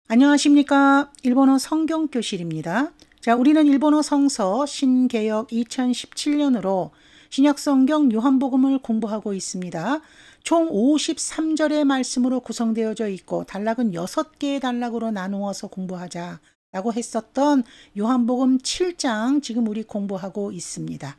안녕하십니까. 일본어 성경교실입니다. 자, 우리는 일본어 성서 신개역 2017년으로 신약성경 요한복음을 공부하고 있습니다. 총 53절의 말씀으로 구성되어져 있고 단락은 6개의 단락으로 나누어서 공부하자 라고 했었던 요한복음 7장 지금 우리 공부하고 있습니다.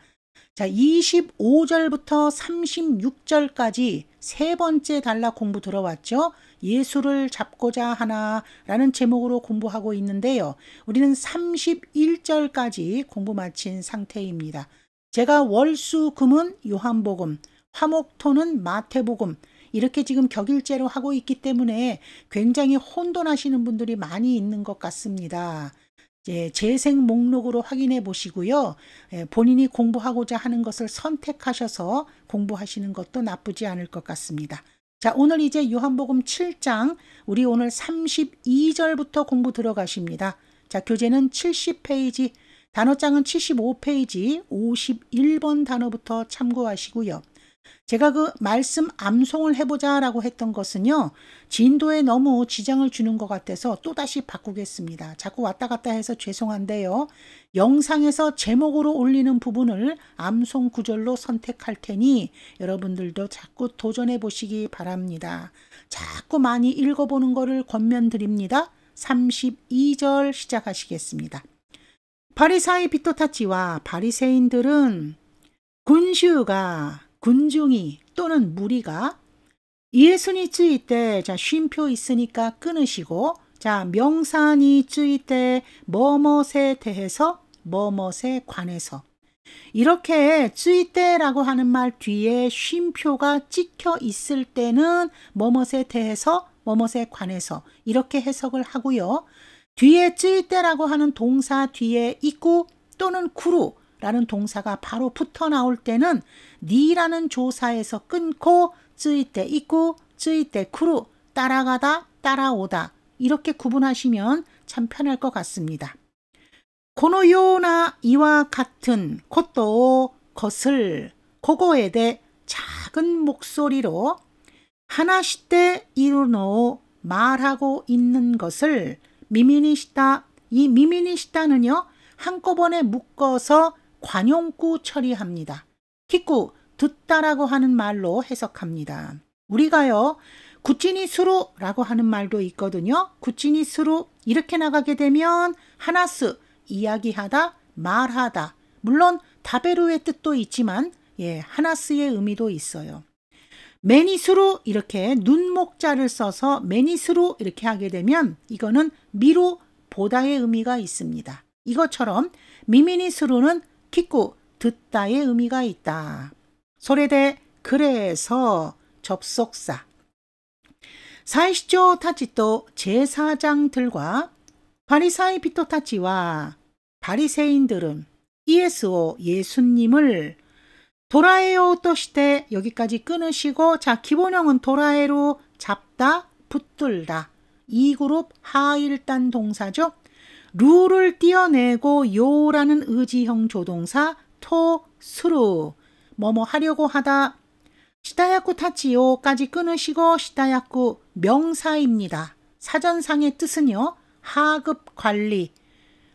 자, 25절부터 36절까지 세 번째 단락 공부 들어왔죠. 예수를 잡고자 하나라는 제목으로 공부하고 있는데요. 우리는 31절까지 공부 마친 상태입니다. 제가 월수 금은 요한복음, 화목토는 마태복음 이렇게 지금 격일제로 하고 있기 때문에 굉장히 혼돈하시는 분들이 많이 있는 것 같습니다. 재생 목록으로 확인해 보시고요. 본인이 공부하고자 하는 것을 선택하셔서 공부하시는 것도 나쁘지 않을 것 같습니다. 자, 오늘 이제 요한복음 7장, 우리 오늘 32절부터 공부 들어가십니다. 자, 교재는 70페이지, 단어장은 75페이지, 51번 단어부터 참고하시고요. 제가 그 말씀 암송을 해보자 라고 했던 것은요, 진도에 너무 지장을 주는 것 같아서 또다시 바꾸겠습니다. 자꾸 왔다 갔다 해서 죄송한데요. 영상에서 제목으로 올리는 부분을 암송 구절로 선택할 테니 여러분들도 자꾸 도전해 보시기 바랍니다. 자꾸 많이 읽어보는 것을 권면드립니다. 32절 시작하시겠습니다. 바리사이 비토타치와 바리새인들은 군중이 또는 무리가 예수니 쯔이 때, 자, 쉼표 있으니까 끊으시고, 자, 명사니 쯔이 때, 뭐뭇에 대해서, 뭐뭇에 관해서. 이렇게 쯔이 때라고 하는 말 뒤에 쉼표가 찍혀 있을 때는 뭐뭇에 대해서, 뭐뭇에 관해서 이렇게 해석을 하고요. 뒤에 쯔이 때라고 하는 동사 뒤에 있고 또는 쿠루 라는 동사가 바로 붙어 나올 때는 니라는 조사에서 끊고 쯔이 때 있고 쯔이 때 쿠루 따라가다 따라오다 이렇게 구분하시면 참 편할 것 같습니다. 고노요나 이와 같은 것을 고거에 대해 작은 목소리로 하나시대 이루노 말하고 있는 것을 미미니시다. 이 미미니시다는요 한꺼번에 묶어서 관용구 처리합니다. 키쿠, 듣다라고 하는 말로 해석합니다. 우리가요, 구찌니 수루라고 하는 말도 있거든요. 구찌니 수루 이렇게 나가게 되면 하나스, 이야기하다, 말하다. 물론 다베루의 뜻도 있지만 하나스의 의미도 있어요. 매니수루 이렇게 눈목자를 써서 매니수루 이렇게 하게 되면 이거는 미루, 보다의 의미가 있습니다. 이것처럼 미미니스루는 키쿠, 듣다의 의미가 있다. 소레대, 그래서 접속사. 사이시조 타치또 제사장들과 바리사이 비토타치와 바리새인들은 이에스오 예수님을 도라에요 또 시대 여기까지 끊으시고 자 기본형은 도라에로 잡다, 붙들다. 이 그룹 하일단 동사죠. 루를 띄어내고 요라는 의지형 조동사 토, 스루 뭐뭐 하려고 하다 시다야쿠 타치요까지 끊으시고 시다야쿠 명사입니다. 사전상의 뜻은요. 하급 관리,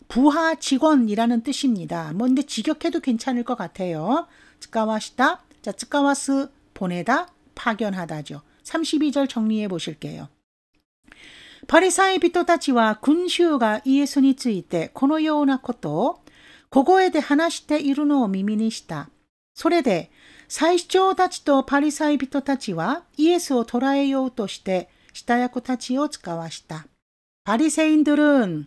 부하 직원이라는 뜻입니다. 근데 직역해도 괜찮을 것 같아요. 츠카와시다, 자 츠카와스 보내다, 파견하다죠. 32절 정리해 보실게요. 바리사이 비토타치와 군슈가 이에수についてこのようなことを小声で話しているのを耳にした。それで祭司長たちとパリサイ人たちはイエスを捕らえようとして下役たちを使わした。바리새인들은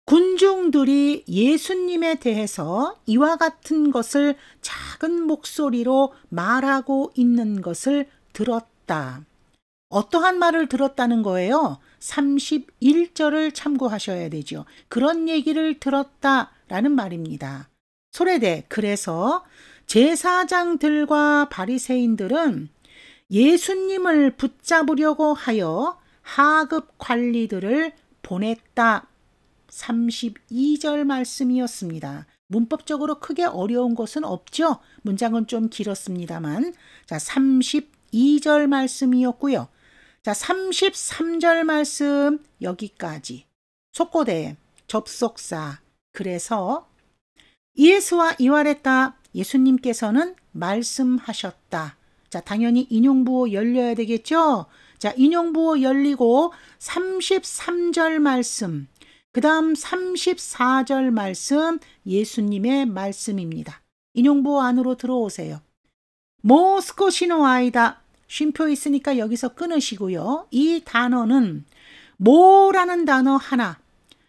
군중들이 예수님에 대해서 이와 같은 것을 작은 목소리로 말하고 있는 것을 들었다. 어떠한 말을 들었다는 거예요? 31절을 참고하셔야 되죠. 그런 얘기를 들었다라는 말입니다. 소레대, 그래서 제사장들과 바리새인들은 예수님을 붙잡으려고 하여 하급 관리들을 보냈다. 32절 말씀이었습니다. 문법적으로 크게 어려운 것은 없죠. 문장은 좀 길었습니다만. 자, 32절 말씀이었고요. 자, 33절 말씀 여기까지. 속고대, 접속사. 그래서 예수와 이활했다. 예수님께서는 말씀하셨다. 자, 당연히 인용부호 열려야 되겠죠? 자, 인용부호 열리고 33절 말씀, 그 다음 34절 말씀 예수님의 말씀입니다. 인용부호 안으로 들어오세요. 모스코시노 아이다. 쉼표 있으니까 여기서 끊으시고요. 이 단어는 모라는 단어 하나,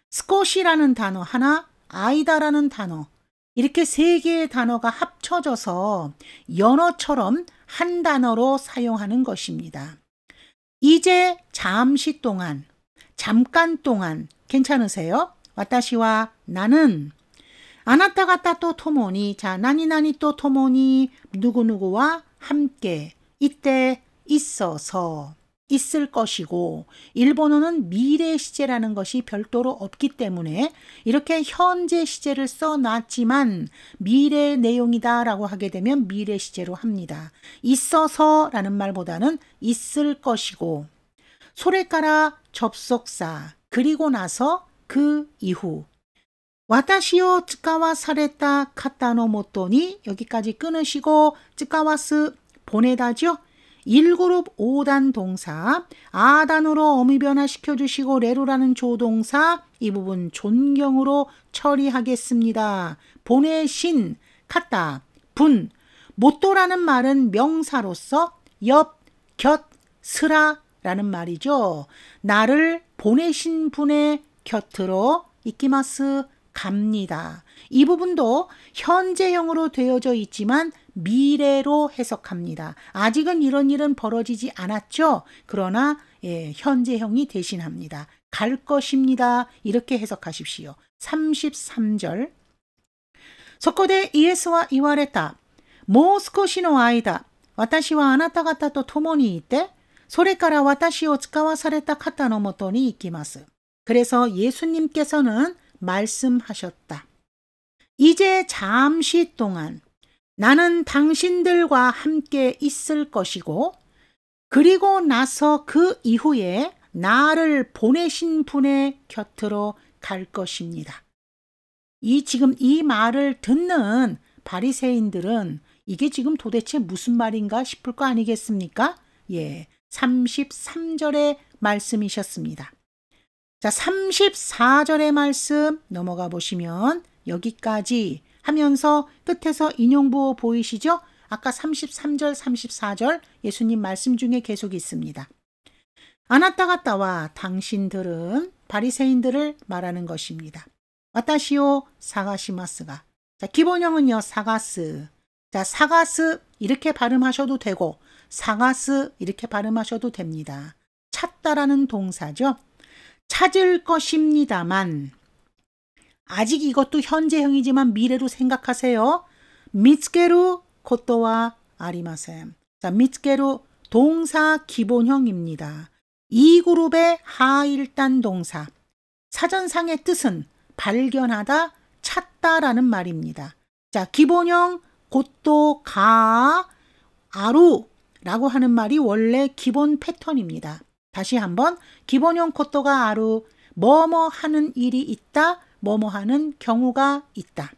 스코시라는 단어 하나, 아이다라는 단어, 이렇게 세 개의 단어가 합쳐져서 연어처럼 한 단어로 사용하는 것입니다. 이제 잠시 동안, 잠깐 동안 괜찮으세요? 와타시와 나는 아나타가타 또 토모니, 자, 나니나니 또 토모니, 누구누구와 함께, 이때 있어서, 있을 것이고, 일본어는 미래 시제라는 것이 별도로 없기 때문에 이렇게 현재 시제를 써놨지만 미래 내용이다라고 하게 되면 미래 시제로 합니다. 있어서라는 말보다는 있을 것이고, 소레까라 접속사, 그리고 나서 그 이후, 와타시오 츠카와 사레타 카타노 모토니, 여기까지 끊으시고 츠카와스 보내다죠. 1그룹 5단 동사, 아단으로 어미 변화시켜 주시고 레루라는 조동사, 이 부분 존경으로 처리하겠습니다. 보내신, 카타, 분, 모토라는 말은 명사로서 옆, 곁, 스라라는 말이죠. 나를 보내신 분의 곁으로 이키마스, 갑니다. 이 부분도 현재형으로 되어져 있지만 미래로 해석합니다. 아직은 이런 일은 벌어지지 않았죠. 그러나 현재형이 대신합니다. 갈 것입니다. 이렇게 해석하십시오. 33절. 소코데 이에스와 이와레타. 모스코시노 아이다. 와타시와 아나타가타 또 토모니 이때. 소레카라 와타시오 츠카와사레타 카타노 모토니 이키마스. 그래서 예수님께서는 말씀하셨다. 이제 잠시 동안 나는 당신들과 함께 있을 것이고, 그리고 나서 그 이후에 나를 보내신 분의 곁으로 갈 것입니다. 지금 이 말을 듣는 바리새인들은 이게 지금 도대체 무슨 말인가 싶을 거 아니겠습니까? 33절의 말씀이셨습니다. 자, 34절의 말씀 넘어가 보시면 여기까지 하면서 끝에서 인용부호 보이시죠? 아까 33절, 34절 예수님 말씀 중에 계속 있습니다. 아나타가타와 당신들은 바리새인들을 말하는 것입니다. 와타시오 사가시마스가. 자, 기본형은요, 사가스. 자, 사가스 이렇게 발음하셔도 되고 사가스 이렇게 발음하셔도 됩니다. 찾다라는 동사죠. 찾을 것입니다만, 아직 이것도 현재형이지만 미래로 생각하세요. 미츠게루 코토와 아리마셈. 자, 미츠게루 동사 기본형입니다. 이 그룹의 하일단 동사. 사전상의 뜻은 발견하다, 찾다라는 말입니다. 자, 기본형 고토 가 아루라고 하는 말이 원래 기본 패턴입니다. 다시 한번 기본형 코토가 아루, 뭐뭐 하는 일이 있다, 뭐뭐 하는 경우가 있다.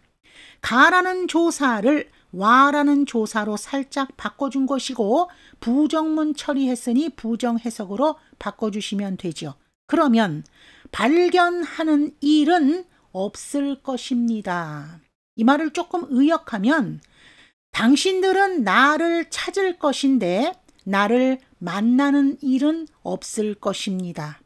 가라는 조사를 와라는 조사로 살짝 바꿔준 것이고 부정문 처리했으니 부정해석으로 바꿔주시면 되죠. 그러면 발견하는 일은 없을 것입니다. 이 말을 조금 의역하면 당신들은 나를 찾을 것인데 나를 만나는 일은 없을 것입니다.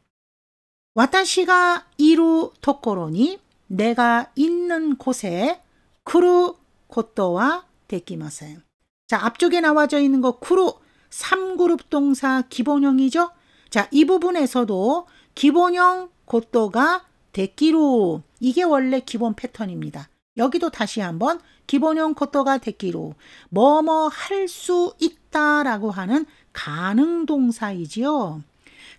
와타시가 이루 토코로니, 내가 있는 곳에 쿠루 코토와 데키마센. 자, 앞쪽에 나와져 있는 거 쿠루 3그룹 동사 기본형이죠. 자, 이 부분에서도 기본형 코토가 데키루, 이게 원래 기본 패턴입니다. 여기도 다시 한번 기본형 코토가 데키루, 뭐뭐 할 수 있다라고 하는 가능 동사이지요.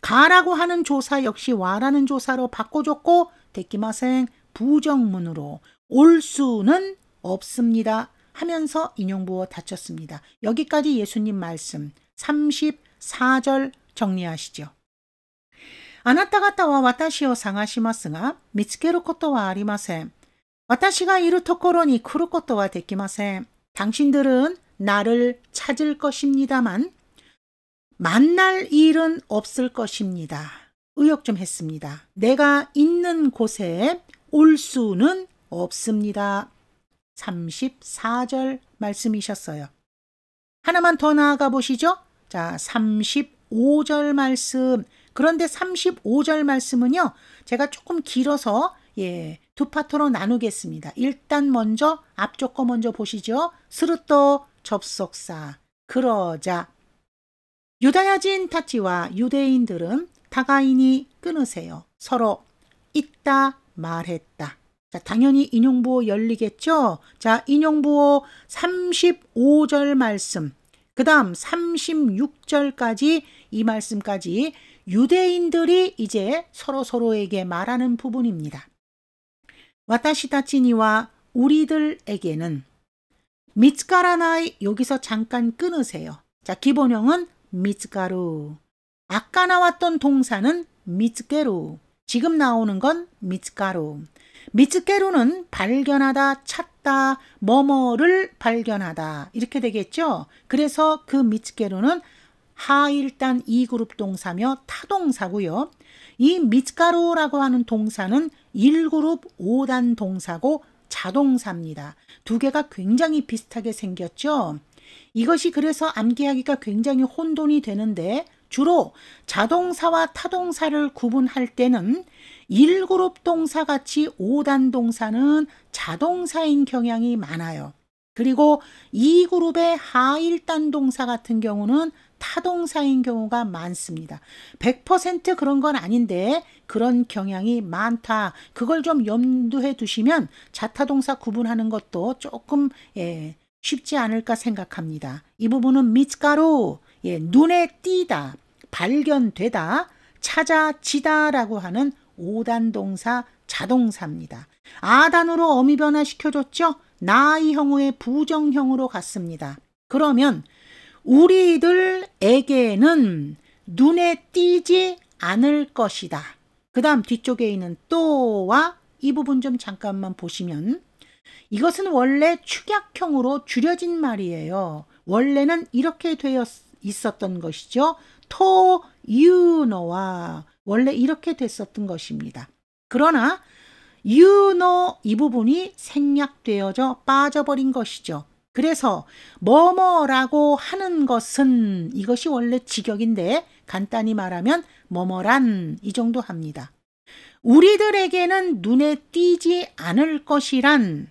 가라고 하는 조사 역시 와라는 조사로 바꿔줬고 데키마생 부정문으로 올 수는 없습니다 하면서 인용부호 닫혔습니다. 여기까지 예수님 말씀 34절 정리하시죠. あなた方は私を探しますが、見つけることはありません。私がいるところに来ることはできません。 당신들은 나를 찾을 것입니다만 만날 일은 없을 것입니다. 의역 좀 했습니다. 내가 있는 곳에 올 수는 없습니다. 34절 말씀이셨어요. 하나만 더 나아가 보시죠. 자, 35절 말씀. 그런데 35절 말씀은요, 제가 조금 길어서 두 파트로 나누겠습니다. 일단 먼저 앞쪽 거 먼저 보시죠. 스르토 접속사. 그러자 유다야진 타치와 유대인들은 다가이니 끊으세요. 서로 있다 말했다. 자, 당연히 인용부호 열리겠죠. 자, 인용부호 35절 말씀, 그 다음 36절까지 이 말씀까지 유대인들이 이제 서로에게 말하는 부분입니다. 와타시타치니와 우리들에게는 미츠카라나이, 여기서 잠깐 끊으세요. 자, 기본형은 미츠카루. 아까 나왔던 동사는 미츠케루. 지금 나오는 건 미츠카루. 미츠케루는 발견하다, 찾다, 뭐뭐를 발견하다 이렇게 되겠죠. 그래서 그 미츠케루는 하일단 2그룹 동사며 타동사고요. 이 미츠카루라고 하는 동사는 1그룹 5단 동사고 자동사입니다. 두 개가 굉장히 비슷하게 생겼죠. 이것이 그래서 암기하기가 굉장히 혼돈이 되는데 주로 자동사와 타동사를 구분할 때는 1그룹 동사같이 5단 동사는 자동사인 경향이 많아요. 그리고 2그룹의 하일단 동사 같은 경우는 타동사인 경우가 많습니다. 100% 그런 건 아닌데 그런 경향이 많다. 그걸 좀 염두해 두시면 자타동사 구분하는 것도 조금 쉽지 않을까 생각합니다. 이 부분은 미츠카루, 눈에 띄다, 발견되다, 찾아지다라고 하는 5단 동사 자동사입니다. 아단으로 어미 변화시켜줬죠? 나이형의 부정형으로 갔습니다. 그러면 우리들에게는 눈에 띄지 않을 것이다. 그 다음 뒤쪽에 있는 또와 이 부분 좀 잠깐만 보시면 이것은 원래 축약형으로 줄여진 말이에요. 원래는 이렇게 되어 있었던 것이죠. 토, 유노와 원래 이렇게 됐었던 것입니다. 그러나 유노 이 부분이 생략되어져 빠져버린 것이죠. 그래서 뭐뭐라고 하는 것은 이것이 원래 직역인데 간단히 말하면 뭐뭐란 이 정도 합니다. 우리들에게는 눈에 띄지 않을 것이란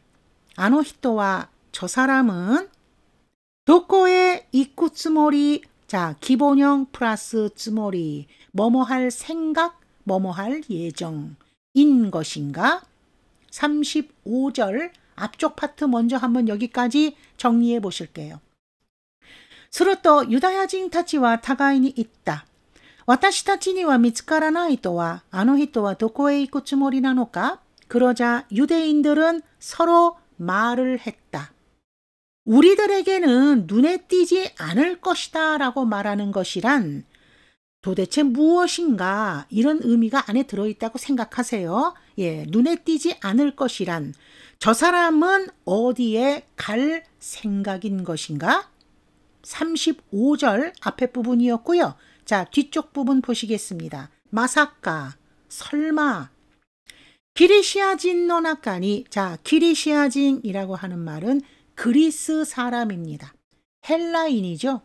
아노히토와 저 사람은 도코에 이쿠 츠모리, 자, 기본형 플러스 츠모리, 뭐뭐 할 생각, 뭐뭐 할 예정인 것인가? 35절 앞쪽 파트 먼저 한번 여기까지 정리해 보실게요. 스루토 유다야진 타치와 타가이니 있다. 私たちには見つからないとは、あの人はどこへ行くつもりなのか? 그러자 유대인들은 서로 말을 했다. 우리들에게는 눈에 띄지 않을 것이다 라고 말하는 것이란 도대체 무엇인가 이런 의미가 안에 들어있다고 생각하세요. 눈에 띄지 않을 것이란 저 사람은 어디에 갈 생각인 것인가? 35절 앞에 부분이었고요. 자, 뒤쪽 부분 보시겠습니다. 마사카, 설마. 기리시아진 노나카니, 자, 기리시아진이라고 하는 말은 그리스 사람입니다. 헬라인이죠.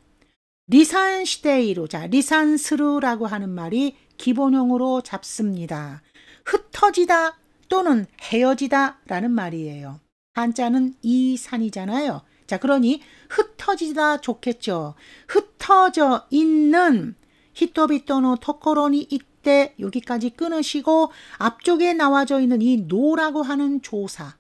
리산시데이로, 자, 리산스루라고 하는 말이 기본형으로 잡습니다. 흩어지다 또는 헤어지다 라는 말이에요. 한자는 이산이잖아요. 자, 그러니 흩어지다 좋겠죠. 흩어져 있는 히토비토노 토코로니 이때 여기까지 끊으시고 앞쪽에 나와져 있는 이 노라고 하는 조사.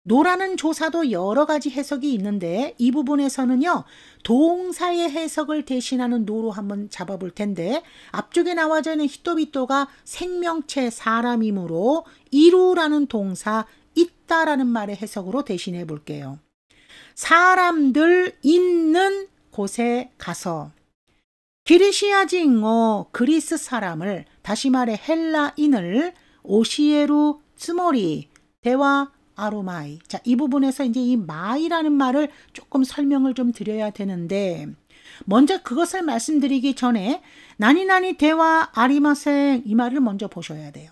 노라는 조사도 여러 가지 해석이 있는데 이 부분에서는요. 동사의 해석을 대신하는 노로 한번 잡아볼 텐데 앞쪽에 나와져 있는 히토비토가 생명체 사람이므로 이루라는 동사 있다라는 말의 해석으로 대신해 볼게요. 사람들 있는 곳에 가서 기리시아인어 그리스 사람을 다시 말해 헬라인을 오시에루 츠모리 대화 아로마이. 자, 이 부분에서 이제 이 마이라는 말을 조금 설명을 좀 드려야 되는데 먼저 그것을 말씀드리기 전에 나니나니 대화 아리마생 이 말을 먼저 보셔야 돼요.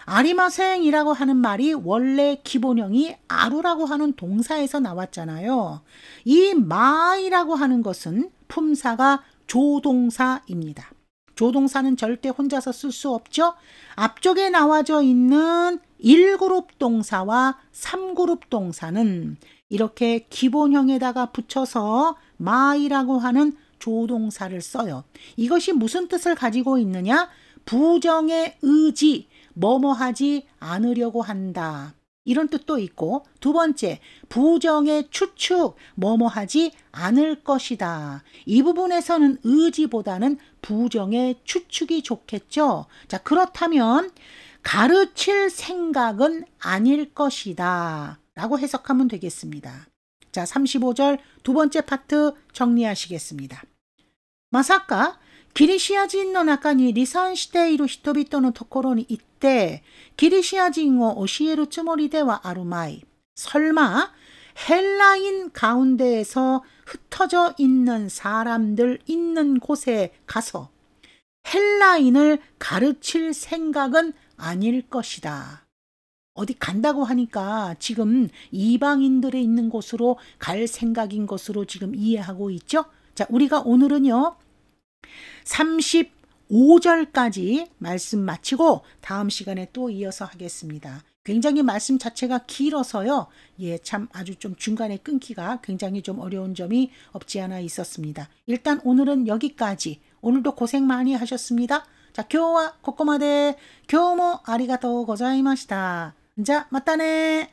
아리마생이라고 하는 말이 원래 기본형이 아루라고 하는 동사에서 나왔잖아요. 이 마이라고 하는 것은 품사가 조동사입니다. 조동사는 절대 혼자서 쓸 수 없죠. 앞쪽에 나와져 있는 1그룹 동사와 3그룹 동사는 이렇게 기본형에다가 붙여서 마이라고 하는 조동사를 써요. 이것이 무슨 뜻을 가지고 있느냐? 부정의 의지, 뭐뭐 하지 않으려고 한다. 이런 뜻도 있고, 두 번째, 부정의 추측, 뭐뭐 하지 않을 것이다. 이 부분에서는 의지보다는 부정의 추측이 좋겠죠. 자, 그렇다면 가르칠 생각은 아닐 것이다. 라고 해석하면 되겠습니다. 자, 35절 두 번째 파트 정리하시겠습니다. 마사카ギリシア人の中に離散している人々のところに行って、ギリシア人を教えるつもりではあるまい。 설마 헬라인 가운데에서 흩어져 있는 사람들 있는 곳에 가서 헬라인을 가르칠 생각은 아닐 것이다. 어디 간다고 하니까 지금 이방인들이 있는 곳으로 갈 생각인 것으로 지금 이해하고 있죠? 자, 우리가 오늘은요. 35절까지 말씀 마치고 다음 시간에 또 이어서 하겠습니다. 굉장히 말씀 자체가 길어서요. 예, 참 아주 좀 중간에 끊기가 굉장히 좀 어려운 점이 없지 않아 있었습니다. 일단 오늘은 여기까지. 오늘도 고생 많이 하셨습니다. 자, 今日はここまで。今日もありがとうございました。じゃ、またね。